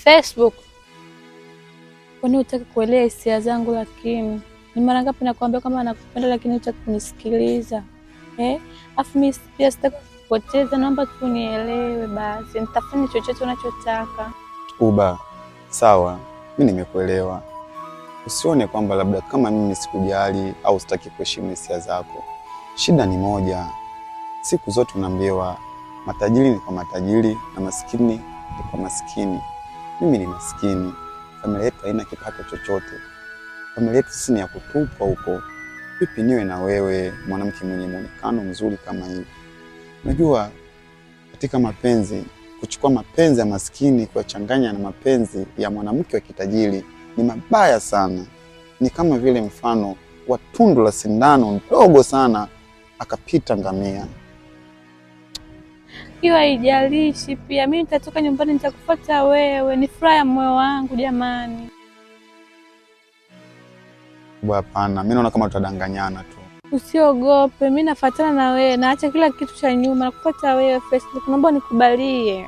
Facebook. Kwani hutaki kuelewa hisia zangu? Lakini ni mara ngapi nakwambia kama nakupenda lakini hutaki kunisikiliza? Afu mimi pia sitaki kupoteza, naomba tu nielewe basi. Nitafanya chochote unachotaka. Uba, sawa, mimi nimekuelewa. Usione kwamba labda kama mimi sikujali au sitaki kuheshimu hisia zako. Shida ni moja. Siku zote unaambiwa matajiri ni kwa matajiri na maskini ni kwa maskini. Mimi ni maskini. Familia yetu haina kipato chochote. Familia yetu sisi ni ya kutupwa huko. Vipi niwe na wewe mwanamke mwenye muonekano mzuri kama hivi? Unajua katika mapenzi, kuchukua mapenzi ya maskini kuchanganya na mapenzi ya mwanamke wa kitajiri ni mabaya sana. Ni kama vile mfano wa tundu la sindano ndogo sana akapita ngamia. Hiyo haijalishi, pia mimi nitatoka nyumbani nitakufuata wewe. Ni furaha ya moyo wangu jamani. Hapana, mimi naona kama tutadanganyana tu. Usiogope, mimi nafuatana na wewe, naacha kila kitu cha nyuma nakufuata wewe Facebook. Naomba nikubalie.